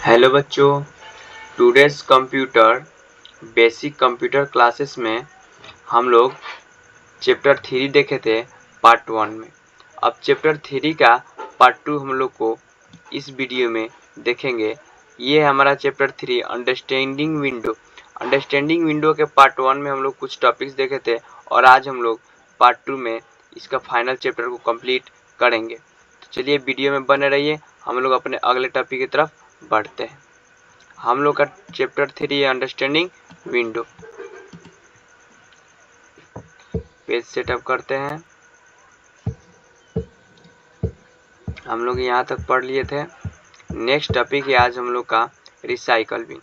Hello बच्चों, today's computer basic computer classes में हम लोग चैप्टर 3 देखे थे पार्ट 1 में। अब चैप्टर 3 का पार्ट 2 हम लोग को इस वीडियो में देखेंगे। ये हमारा chapter 3 understanding window. Understanding window के पार्ट 1 में हम लोग कुछ टॉपिक्स देखे थे और आज हम लोग पार्ट 2 में इसका फाइनल चैप्टर को कंप्लीट करेंगे। तो चलिए वीडियो में बने रहिए, हम लोग अपने अगले टॉपिक की तरफ बढ़ते हैं। हम लोग का चैप्टर 3 है अंडरस्टैंडिंग विंडो। पेज सेटअप करते हैं। हम लोग यहाँ तक पढ़ लिए थे। नेक्स्ट टॉपिक है आज हम लोग का रिसाइकल बिन।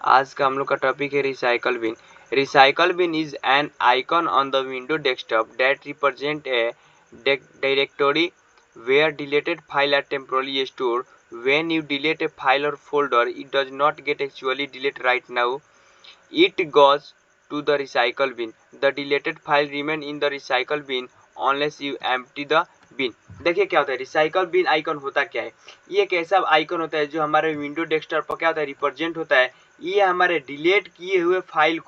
आज का हम लोग का टॉपिक है recycle bin. Recycle bin is an icon on the window desktop that represent a directory where deleted file are temporarily stored. When you delete a file or folder, it does not get actually deleted right now. It goes to the recycle bin. The deleted file remain in the recycle bin unless you empty the bin. देखिए क्या होता है recycle बिन icon होता क्या है। ये एक ऐसा आइकन होता है जो हमारे विंडो डेस्कटॉप पर क्या होता है रिप्रेजेंट होता है। ये हमारे डिलीट किए हुए फाइल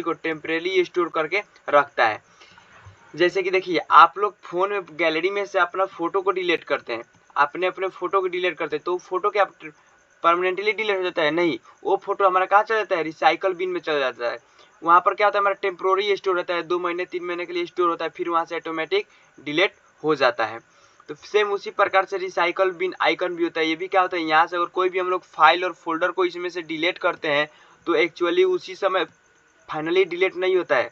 को टेम्परेरी स्टोर करके रखता है। जैसे कि देखिए आप लोग फोन में गैलरी में से अपना फोटो को डिलीट करते हैं, अपने फोटो को डिलीट करते हैं तो फोटो क्या परमानेंटली डिलीट हो जाता है? नहीं, वो फोटो हमारा कहाँ चला जाता है? रिसाइकल बिन में चला जाता है। वहाँ पर क्या होता है हमारा टेम्प्रोरी स्टोर रहता है, 2 महीने 3 महीने के लिए स्टोर होता है, फिर वहाँ से ऑटोमेटिक डिलीट हो जाता है। तो सेम उसी प्रकार से रिसाइकल बिन आइकन भी होता है। ये भी क्या होता है, यहाँ से अगर कोई भी हम लोग फाइल और फोल्डर को इसमें से डिलीट करते हैं तो एक्चुअली उसी समय फाइनली डिलीट नहीं होता है,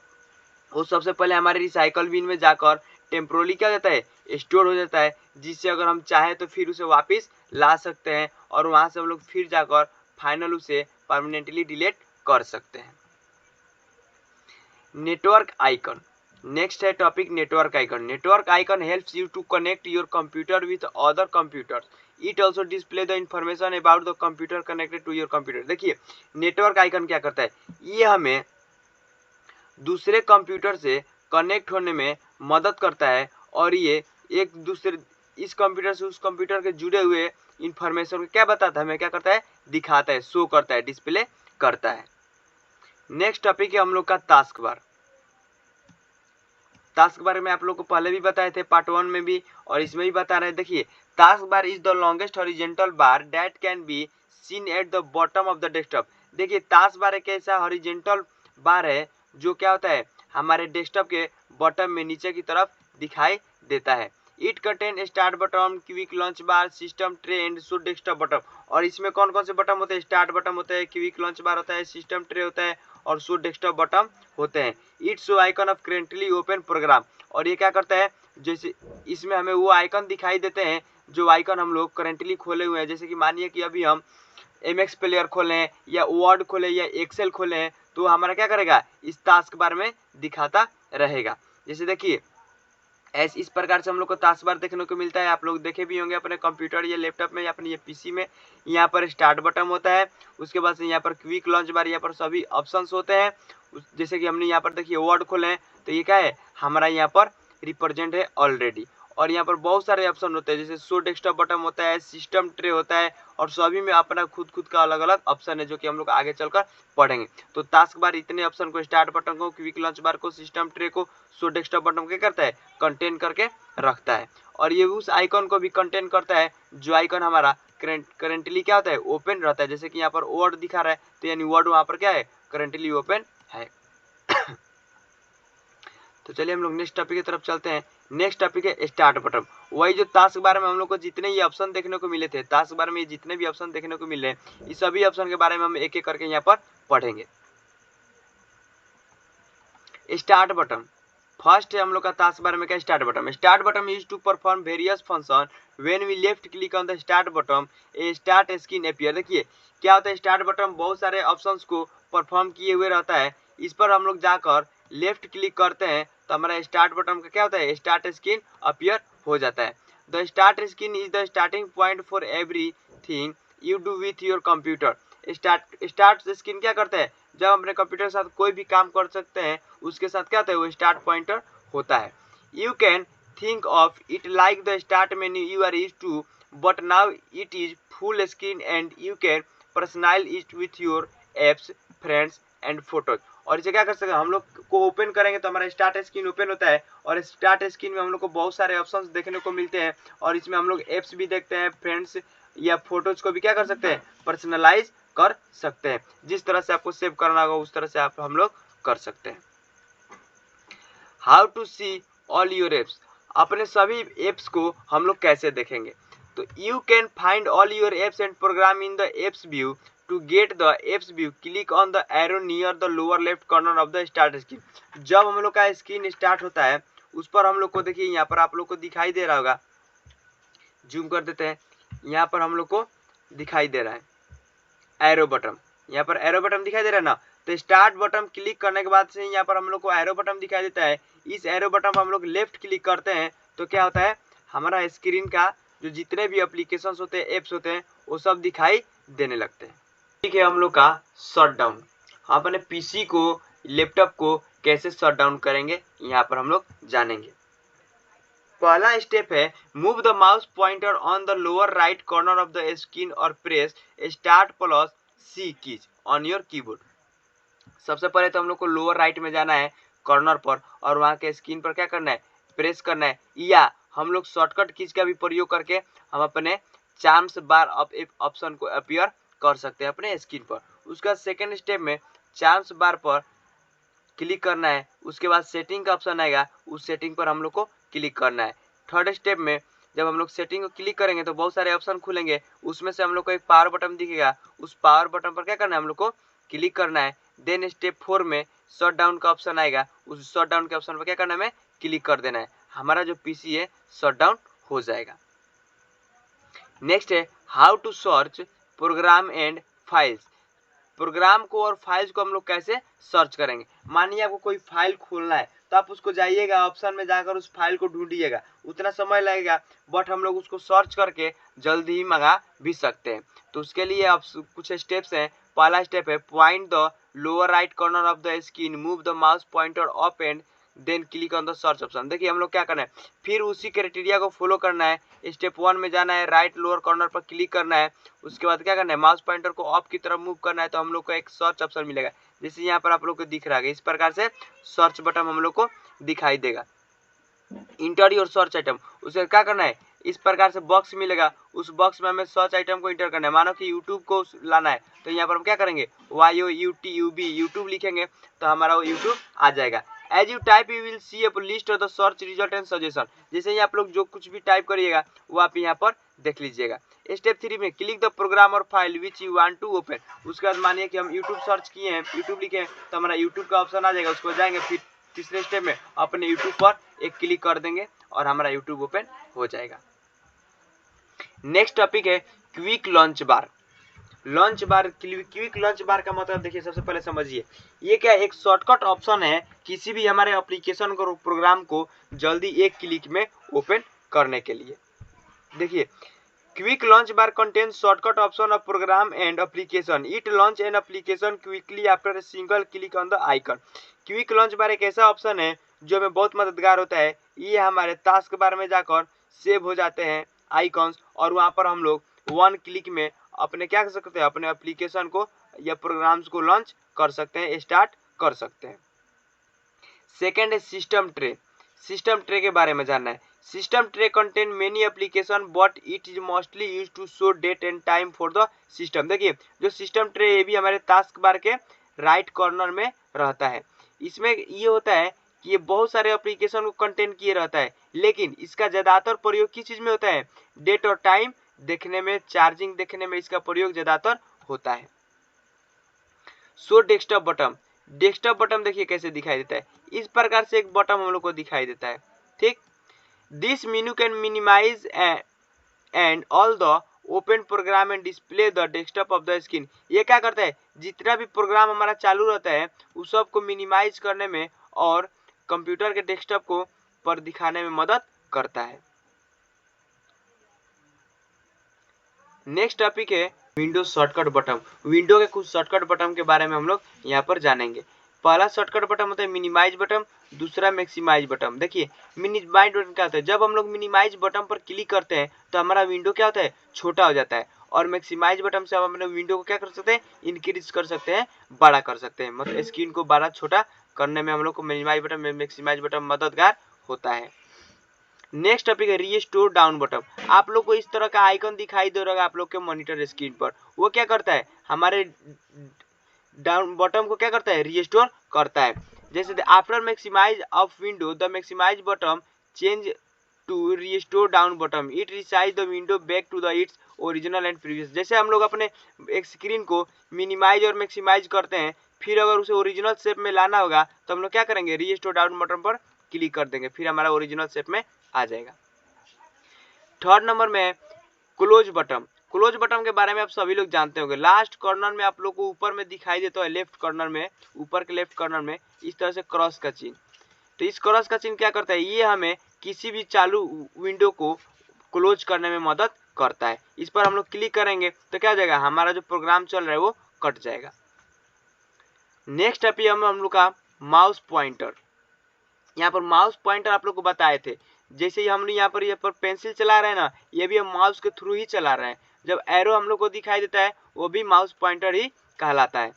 वो सबसे पहले हमारे रिसाइकल बिन में जाकर टेम्पोरली क्या हो जाता है, स्टोर हो जाता है, जिससे अगर हम चाहें तो फिर उसे वापस ला सकते हैं और वहां से हम लोग फिर जाकर फाइनल उसे परमानेंटली डिलीट कर सकते हैं। Network icon. नेक्स्ट है topic network icon. Network icon helps you to connect your computer with other computers. It also display the information about the computer connected to your computer. देखिए network icon क्या करता है, ये हमें दूसरे computer से connect होने में मदद करता है और ये एक दूसरे इस कंप्यूटर से उस कंप्यूटर के जुड़े हुए इंफॉर्मेशन को क्या बताता है, हमें क्या करता है, दिखाता है, शो करता है, डिस्प्ले करता है। नेक्स्ट टॉपिक है हम लोग का टास्क बार। टास्क बार में आप लोग को पहले भी बताए थे पार्ट 1 में भी और इसमें भी बता रहे हैं। देखिए task bar is the longest horizontal bar that can be seen at the bottom of the desktop. देखिए टास्क बार एक ऐसा हॉरिजॉन्टल बार है जो क्या होता है हमारे डेस्कटॉप के बॉटम में नीचे की तरफ दिखाई देता है। It contain start button, quick launch bar, system tray and show desktop button. और इसमें कौन कौन से बटन होते हैं? स्टार्ट बटन होता है, क्विक लॉन्च बार होता है, सिस्टम ट्रे होता है और शो डेस्कटॉप बटन होते हैं। It show icon of currently open program. और ये क्या करता है, जैसे इसमें हमें वो आइकन दिखाई देते हैं जो आइकन हम लोग करेंटली खोले हुए हैं। जैसे कि मानिए कि अभी हम MX प्लेयर खोलें या वर्ड खोलें या एक्सेल खोलें तो हमारा क्या करेगा, इस टास्क बार में दिखाता रहेगा। जैसे देखिए ऐसे इस प्रकार से हम लोग को टास्क बार देखने को मिलता है। आप लोग देखे भी होंगे अपने कंप्यूटर या लैपटॉप में या अपने ये पीसी में। यहाँ पर स्टार्ट बटन होता है, उसके बाद से यहाँ पर क्विक लॉन्च बार, यहाँ पर सभी ऑप्शंस होते हैं। जैसे कि हमने यहाँ पर देखिए वर्ड खोले हैं तो ये क्या है, हमारा यहाँ पर रिप्रेजेंट है ऑलरेडी। और यहाँ पर बहुत सारे ऑप्शन होते हैं, जैसे शो डेस्कटॉप बटन होता है, सिस्टम ट्रे होता है और सभी में अपना खुद का अलग अलग ऑप्शन है जो कि हम लोग आगे चलकर पढ़ेंगे। तो टास्क बार इतने ऑप्शन को, स्टार्ट बटन को, क्विक लॉन्च बार को, सिस्टम ट्रे को, शो डेस्कटॉप बटन को क्या करता है, कंटेन करके रखता है। और ये उस आइकन को भी कंटेन करता है जो आइकन हमारा करेंटली क्या होता है, ओपन रहता है। जैसे कि यहाँ पर वर्ड दिखा रहा है तो यानी वर्ड वहाँ पर क्या है, करेंटली ओपन है। तो चलिए हम लोग नेक्स्ट टॉपिक की तरफ चलते हैं। नेक्स्ट टॉपिक है स्टार्ट बटन। वही जो टास्क बार में हम लोग को जितने ये ऑप्शन देखने को मिले थे, टास्क बार में जितने भी ऑप्शन देखने को मिले, इस सभी ऑप्शन के बारे में हम एक एक करके यहाँ पर पढ़ेंगे। स्टार्ट बटन फर्स्ट है हम लोग का टास्क बार में क्या, start button. Start button use to perform various function. When we left click on the start button a start screen appear. देखिए क्या होता है, स्टार्ट बटन बहुत सारे ऑप्शंस को परफॉर्म किए हुए रहता है। इस पर हम लोग जाकर लेफ्ट क्लिक करते हैं तो हमारा स्टार्ट बटन का क्या होता है, स्टार्ट स्क्रीन अपीयर हो जाता है। The start screen is the starting point for everything you do with your computer. Start screen क्या करता है, जब अपने कंप्यूटर के साथ कोई भी काम कर सकते हैं उसके साथ क्या होता है, वो स्टार्ट पॉइंटर होता है। You can think of it like the start menu you are used to but now it is full screen and you can personalize it with your apps, friends and photos। और इसे क्या कर सकते हैं, हम लोग को ओपन करेंगे तो हमारा स्टार्ट स्क्रीन ओपन होता है और स्टार्ट स्क्रीन में हम लोग को बहुत सारे ऑप्शंस देखने को मिलते हैं और इसमें हम लोग एप्स भी देखते हैं, फ्रेंड्स या फोटोज को भी क्या कर सकते हैं, पर्सनलाइज कर सकते हैं। जिस तरह से आपको सेव करना होगा उस तरह से आप हम लोग कर सकते हैं। How to see all your apps, अपने सभी एप्स को हम लोग कैसे देखेंगे, तो you can find all your apps and program in the apps view. To get the apps view click on the arrow near the lower left corner of the start screen. जब हम लोग का स्क्रीन स्टार्ट होता है उस पर हम लोग को देखिए यहाँ पर आप लोग को दिखाई दे रहा होगा, जूम कर देते हैं, यहाँ पर हम लोग को दिखाई दे रहा है एरो बटन, यहाँ पर एरो बटन दिखाई दे रहा है ना। तो स्टार्ट बटन क्लिक करने के बाद से यहाँ पर हम लोग को एरो बटन दिखाई देता है। इस एरो बटन पर हम लोग लेफ्ट क्लिक करते हैं तो क्या होता है, हमारा स्क्रीन का जो जितने भी एप्लीकेशंस होते हैं, एप्स होते हैं, वो सब दिखाई देने लगते हैं। ठीक है, हम लोग का शट डाउन, अपने पीसी को, लैपटॉप को कैसे शट डाउन करेंगे यहाँ पर हम लोग जानेंगे। पहला स्टेप है move the mouse pointer on the lower right corner of the screen और press start plus C keys on your keyboard. सबसे पहले तो हम लोग को लोअर राइट में जाना है कॉर्नर पर और वहाँ के स्क्रीन पर क्या करना है, प्रेस करना है, या हम लोग शॉर्टकट कीज का भी प्रयोग करके हम अपने चार्म्स बार ऑप्शन को अपीयर कर सकते हैं अपने स्क्रीन पर। उसका सेकेंड स्टेप में चार्म्स बार पर क्लिक करना है, उसके बाद सेटिंग का ऑप्शन आएगा, उस सेटिंग पर हम लोग को क्लिक करना है। थर्ड स्टेप में जब हम लोग सेटिंग को क्लिक करेंगे तो बहुत सारे ऑप्शन खुलेंगे, उसमें से हम लोग को एक पावर बटन दिखेगा, उस पावर बटन पर क्या करना है, हम लोग को क्लिक करना है। देन स्टेप 4 में शट डाउन का ऑप्शन आएगा, उस शट डाउन के ऑप्शन पर क्या करना है, हमें क्लिक कर देना है, हमारा जो पीसी है शट डाउन हो जाएगा। नेक्स्ट है how to search program and files, program को और फाइल्स को हम लोग कैसे सर्च करेंगे। मानिए आपको कोई फाइल खोलना है तो आप उसको जाइएगा, ऑप्शन में जाकर उस फाइल को ढूंढिएगा, उतना समय लगेगा, बट हम लोग उसको सर्च करके जल्दी ही मंगा भी सकते हैं। तो उसके लिए आप कुछ स्टेप्स हैं। पहला स्टेप है point the lower right corner of the screen, move the mouse pointer up and then click on the search option. देखिए हम लोग क्या करना है, फिर उसी क्राइटेरिया को फॉलो करना है। स्टेप 1 में जाना है, राइट लोअर कॉर्नर पर क्लिक करना है, उसके बाद क्या करना है, माउस पॉइंटर को अप की तरफ मूव करना है, तो हम लोग को एक सर्च ऑप्शन मिलेगा, जैसे यहाँ पर आप लोग को दिख रहा है। इस प्रकार से सर्च बटन हम लोग को दिखाई देगा। इंटर योर सर्च आइटम, उसे क्या करना है, इस प्रकार से बॉक्स मिलेगा, उस बॉक्स में हमें सर्च आइटम को इंटर करना है। मानो कि यूट्यूब को लाना है तो यहाँ पर हम क्या करेंगे, YOUTUB यूट्यूब लिखेंगे तो हमारा वो यूट्यूब आ जाएगा। As you type you will see a list of the search result and suggestion, जैसे ही आप लोग जो कुछ भी टाइप करिएगा वो आप यहाँ पर देख लीजिएगा। स्टेप 3 में क्लिक द प्रोग्राम और file which you want to open, उसके बाद मानिए कि हम यूट्यूब सर्च किए हैं, यूट्यूब लिखे हैं, तो हमारा यूट्यूब का ऑप्शन आ जाएगा, उसको जाएंगे, फिर तीसरे स्टेप में अपने यूट्यूब पर एक क्लिक कर देंगे और हमारा यूट्यूब ओपन हो जाएगा। नेक्स्ट टॉपिक है क्विक लॉन्च बार। लॉन्च बार, क्विक लॉन्च बार का मतलब देखिए, सबसे पहले समझिए ये क्या, एक शॉर्टकट ऑप्शन है किसी भी हमारे एप्लीकेशन को, प्रोग्राम को जल्दी एक क्लिक में ओपन करने के लिए। देखिए quick launch bar contains shortcut option of program and application. It launch an application quickly after a single click on the icon. Quick launch बार एक ऐसा ऑप्शन है जो हमें बहुत मददगार होता है। ये हमारे टास्क बार में जाकर सेव हो जाते हैं आइकॉन्स और वहाँ पर हम लोग 1 क्लिक में अपने क्या कर सकते हैं, अपने एप्लीकेशन को या प्रोग्राम्स को लॉन्च कर सकते हैं, स्टार्ट कर सकते हैं। सेकेंड है सिस्टम ट्रे। सिस्टम ट्रे के बारे में जानना है। System tray contain many application but it is mostly use to show date and time for the system. देखिए जो सिस्टम ट्रे ये भी हमारे टास्क बार के राइट कॉर्नर में रहता है। इसमें ये होता है कि ये बहुत सारे एप्लीकेशन को कंटेन किए रहता है, लेकिन इसका ज़्यादातर प्रयोग किस चीज़ में होता है, डेट और टाइम देखने में, चार्जिंग देखने में इसका प्रयोग ज़्यादातर होता है। Show desktop button, desktop button देखिए कैसे दिखाई देता है, इस प्रकार से एक बटन हम लोग को दिखाई देता है। ठीक, this menu can minimise and all the open program and display the desktop of the screen. ये क्या करता है, जितना भी प्रोग्राम हमारा चालू रहता है उस सब को मिनिमाइज करने में और कंप्यूटर के डेस्कटॉप को पर दिखाने में मदद करता है। नेक्स्ट टॉपिक है विंडोज शॉर्टकट बटन। विंडो के कुछ शॉर्टकट बटन के बारे में हम लोग यहाँ पर जानेंगे। पहला शॉर्टकट बटन होता है मिनिमाइज बटन, दूसरा मैक्सिमाइज बटन। देखिए मिनिमाइज बटन क्या होता है, जब हम लोग मिनिमाइज बटन पर क्लिक करते हैं तो हमारा विंडो क्या होता है, छोटा हो जाता है। और मैक्सिमाइज बटन से हम अपने विंडो को क्या कर सकते हैं, इंक्रीज कर सकते हैं, बड़ा कर सकते हैं। मतलब स्क्रीन को बड़ा छोटा करने में हम लोग को मिनिमाइज बटन मैक्सिमाइज बटन मददगार होता है। नेक्स्ट टॉपिक है रीस्टोर डाउन बटन। आप लोग को इस तरह का आइकन दिखाई दे रहा है आप लोग के मॉनिटर स्क्रीन पर। वो क्या करता है, हमारे डाउन बटन को क्या करता है, रीस्टोर करता है। जैसे after maximise of window the maximise button change to restore down button, it resize the window back to the its original and previous. जैसे हम लोग अपने एक स्क्रीन को मिनिमाइज और मैक्सिमाइज करते हैं, फिर अगर उसे ओरिजिनल शेप में लाना होगा तो हम लोग क्या करेंगे, रीस्टोर डाउन बटन पर क्लिक कर देंगे, फिर हमारा ओरिजिनल शेप में आ जाएगा। थर्ड नंबर में क्लोज बटन। क्लोज बटन के बारे में आप सभी लोग जानते होंगे। लास्ट कॉर्नर में आप लोग को ऊपर में दिखाई देता है, लेफ्ट कॉर्नर में, ऊपर के लेफ्ट कॉर्नर में इस तरह से क्रॉस का चिन्ह। तो इस क्रॉस का चिन्ह क्या करता है, ये हमें किसी भी चालू विंडो को क्लोज करने में मदद करता है। इस पर हम लोग क्लिक करेंगे तो क्या हो जाएगा, हमारा जो प्रोग्राम चल रहा है वो कट जाएगा। नेक्स्ट टॉपिक हम लोग का माउस पॉइंटर। यहाँ पर माउस पॉइंटर आप लोग को बताए थे, जैसे ही हम यहाँ पर पेंसिल चला रहे हैं ना, ये भी हम माउस के थ्रू ही चला रहे हैं। जब एरो हम लोग को दिखाई देता है वो भी माउस पॉइंटर ही कहलाता है।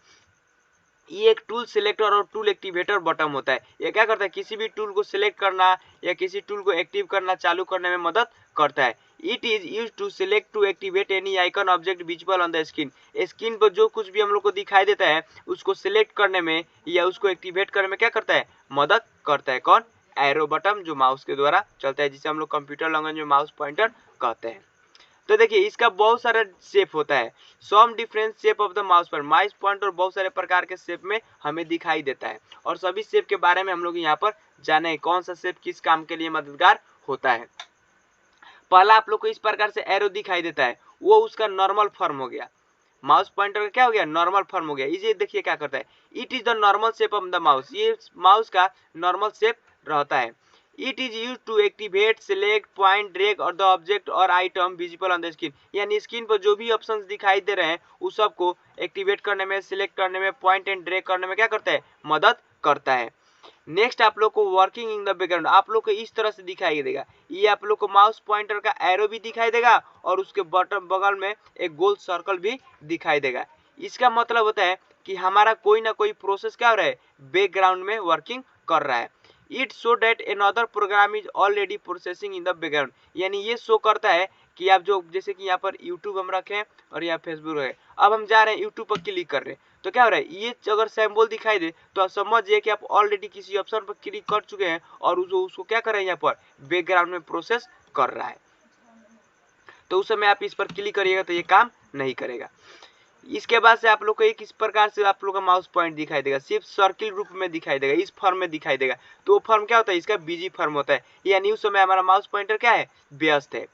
ये एक टूल सिलेक्टर और टूल एक्टिवेटर बटन होता है। ये क्या करता है, किसी भी टूल को सिलेक्ट करना या किसी टूल को एक्टिव करना, चालू करने में मदद करता है। It is use to select to activate any icon object visible on the screen. Screen पर जो कुछ भी हम लोग को दिखाई देता है उसको सिलेक्ट करने में या उसको एक्टिवेट करने में क्या करता है, मदद करता है। कौन, एरो बटन जो माउस के द्वारा चलता है, जिसे हम लोग कंप्यूटर लैंग्वेज में माउस पॉइंटर कहते हैं। तो देखिए इसका बहुत सारा शेप होता है। Some different shape of the mouse पर, माउस पॉइंटर बहुत सारे प्रकार के शेप में हमें दिखाई देता है, और सभी शेप के बारे में हम लोग यहाँ पर जाने कौन सा शेप किस काम के लिए मददगार होता है। पहला आप लोग को इस प्रकार से एरो दिखाई देता है, वो उसका नॉर्मल फॉर्म हो गया। माउस पॉइंटर का क्या हो गया, नॉर्मल फॉर्म हो गया। इसे देखिए क्या करता है, it is the normal shape of the mouse, ये माउस का नॉर्मल शेप रहता है। It is use to activate select point drag और द ऑब्जेक्ट और item visible on the screen. यानी स्क्रीन पर जो भी ऑप्शंस दिखाई दे रहे हैं उस सबको एक्टिवेट करने में, सिलेक्ट करने में, पॉइंट एंड ड्रैग करने में क्या करता है, मदद करता है। नेक्स्ट आप लोग को वर्किंग इन द बैकग्राउंड आप लोग को इस तरह से दिखाई देगा। ये आप लोग को माउस पॉइंटर का एरो भी दिखाई देगा और उसके बटन बगल में एक गोल सर्कल भी दिखाई देगा। इसका मतलब होता है कि हमारा कोई ना कोई प्रोसेस क्या हो रहा है, बैकग्राउंड में वर्किंग कर रहा है। It show that another program is already processing in the background. यानी ये शो करता है कि आप जो, जैसे कि यहाँ पर यूट्यूब हम रखे हैं और यहाँ फेसबुक है, अब हम जा रहे हैं यूट्यूब पर क्लिक कर रहे हैं, तो क्या हो रहा है, ये अगर सिंबल दिखाई दे तो आप समझिए कि आप ऑलरेडी किसी ऑप्शन पर क्लिक कर चुके हैं और उसको क्या कर रहे हैं, यहाँ पर बैकग्राउंड में प्रोसेस कर रहा है। तो उस समय आप इस पर क्लिक करिएगा तो ये काम नहीं करेगा। इसके बाद से आप लोग को एक इस प्रकार से आप लोग का माउस पॉइंट दिखाई देगा, सिर्फ सर्किल रूप में दिखाई देगा, इस फॉर्म में दिखाई देगा। तो वो फॉर्म क्या होता है, इसका बिजी फॉर्म होता है। यानी उस समय हमारा माउस पॉइंटर क्या है, व्यस्त है।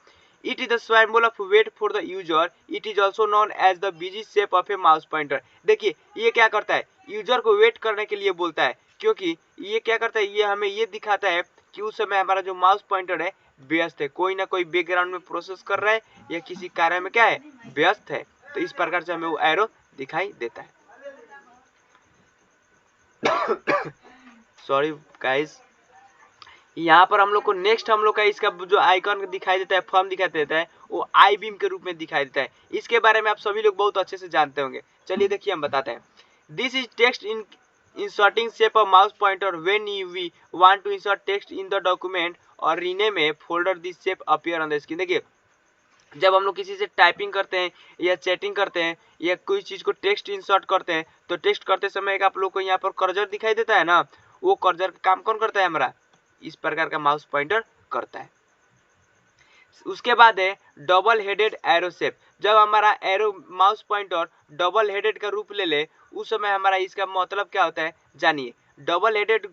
It is the symbol of wait for the user, it is also known as the busy shape of a mouse pointer. देखिए ये क्या करता है, यूजर को वेट करने के लिए बोलता है, क्योंकि ये क्या करता है, ये हमें ये दिखाता है कि उस समय हमारा जो माउस पॉइंटर है व्यस्त है, कोई ना कोई बैकग्राउंड में प्रोसेस कर रहा है या किसी कार्य में क्या है, व्यस्त है। तो इस प्रकार से हमें वो एरो दिखाई देता है। सॉरी गाइस, यहाँ पर हम लोग को नेक्स्ट हम लोग का इसका जो आइकन दिखाई देता है, फॉर्म दिखाई देता है, वो आई बीम के रूप में दिखाई देता है। इसके बारे में आप सभी लोग बहुत अच्छे से जानते होंगे। चलिए देखिए हम बताते हैं। This is text in inserting shape of mouse pointer when we want to insert text in the document or rename a folder, this shape appear on the screen। देखिए जब हम लोग किसी से टाइपिंग करते हैं या चैटिंग करते हैं या कोई चीज को टेक्स्ट इंसर्ट करते हैं, तो टेक्स्ट करते समय आप लोग को यहाँ पर कर्सर दिखाई देता है ना, वो कर्सर का काम कौन करता है, हमारा इस प्रकार का माउस पॉइंटर करता है। उसके बाद है डबल हेडेड एरो शेप। जब हमारा arrow mouse pointer double headed का रूप ले ले उस समय हमारा इसका मतलब क्या होता है जानिए। Double headed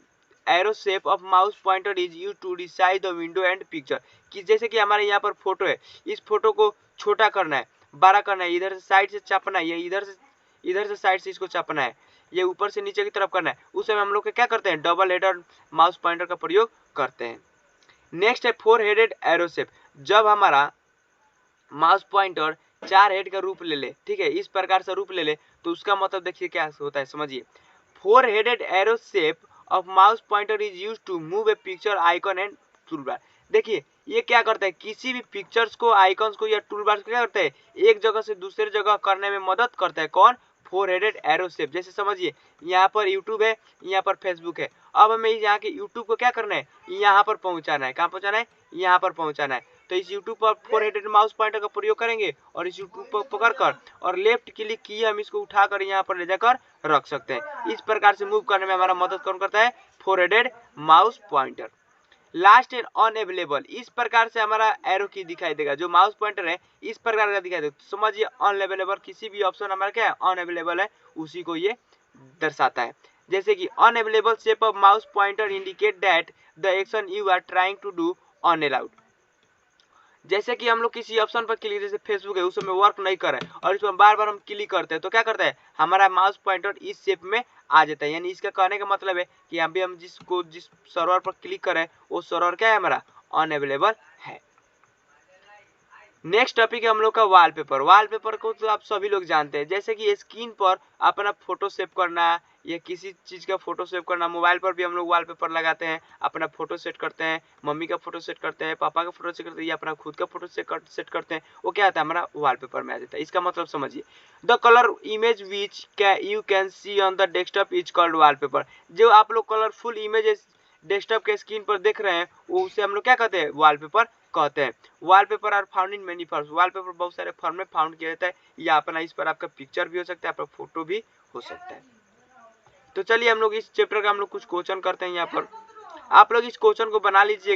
arrow shape of mouse pointer is use to resize the window and picture. कि जैसे कि हमारे यहाँ पर फोटो है, इस फोटो को छोटा करना है, बड़ा करना है, इधर से साइड से चापना है, या इधर से साइड से इसको चापना है, ये ऊपर से नीचे की तरफ करना है, उस समय हम लोग क्या करते हैं, डबल हेडेड माउस पॉइंटर का प्रयोग करते हैं। नेक्स्ट है फोर हेडेड एरो शेप। जब हमारा माउस पॉइंटर 4 हेड का रूप ले ले, ठीक है, इस प्रकार से रूप ले ले, तो उसका मतलब देखिए क्या होता है, समझिए। Four headed arrow shape of mouse pointer is use to move a picture icon and toolbar. देखिए ये क्या करता है, किसी भी पिक्चर्स को, आइकन्स को या टूलबार को क्या करता है, एक जगह से दूसरे जगह करने में मदद करता है। कौन? Four headed arrow shape. जैसे समझिए यहाँ पर यूट्यूब है, यहाँ पर फेसबुक है, अब हमें यहाँ के यूट्यूब को क्या करना है, यहाँ पर पहुंचाना है। कहाँ पहुंचाना है? यहाँ पर पहुंचाना है। तो इस यूट्यूब पर फोर हेडेड माउस पॉइंटर का प्रयोग करेंगे और इस यूट्यूब पर पकड़कर और लेफ्ट क्लिक किए हम इसको उठाकर यहाँ पर ले जाकर रख सकते हैं। इस प्रकार से मूव करने में हमारा मदद कौन करता है? Four headed mouse pointer. Last and unavailable, इस प्रकार से हमारा एरो की दिखाई देगा। जो माउस पॉइंटर है इस प्रकार का दिखाई देगा। तो समझिए अनअवेलेबल, किसी भी ऑप्शन हमारा क्या है, अनअवेलेबल है, उसी को ये दर्शाता है। जैसे कि unavailable shape of mouse pointer indicate that the action you are trying to do unallowed. जैसे कि हम लोग किसी ऑप्शन पर क्लिक, जैसे फेसबुक है, उस समय वर्क नहीं कर रहे हैं और इसमें बार बार हम क्लिक करते हैं तो क्या करता है, हमारा माउस पॉइंटर इस शेप में आ जाता है। यानी इसका कहने का मतलब है कि अभी हम जिस सर्वर पर क्लिक कर रहे हैं वो सर्वर क्या है, हमारा अनअवेलेबल है। नेक्स्ट टॉपिक है हम लोग का वॉलपेपर। वॉलपेपर को तो आप सभी लोग जानते हैं। जैसे कि स्क्रीन पर अपना फोटो सेव करना या किसी चीज का फोटो सेव करना, मोबाइल पर भी हम लोग वॉलपेपर लगाते हैं, अपना फोटो सेट करते हैं, मम्मी का फोटो सेट करते हैं, पापा का फोटो सेट करते हैं या अपना खुद का फोटो सेट करते हैं, वो क्या आता है, हमारा वॉलपेपर में आ जाता है। इसका मतलब समझिए, the colour image which you can see on the desktop is called wallpaper. जो आप लोग कलरफुल इमेजेस डेस्कटॉप के स्क्रीन पर देख रहे हैं वो उसे हम लोग क्या कहते हैं, वॉलपेपर कहते हैं। Wallpaper are found in many forms. Wallpaper बहुत सारे फॉर्म में फाउंड किया जाता है, या अपना इस पर आपका पिक्चर भी हो सकता है, आपका फोटो भी हो सकता है। तो चलिए हम लोग इस चैप्टर का हम लोग कुछ क्वेश्चन करते हैं। यहाँ पर आप लोग इस क्वेश्चन को बना लीजिएगा।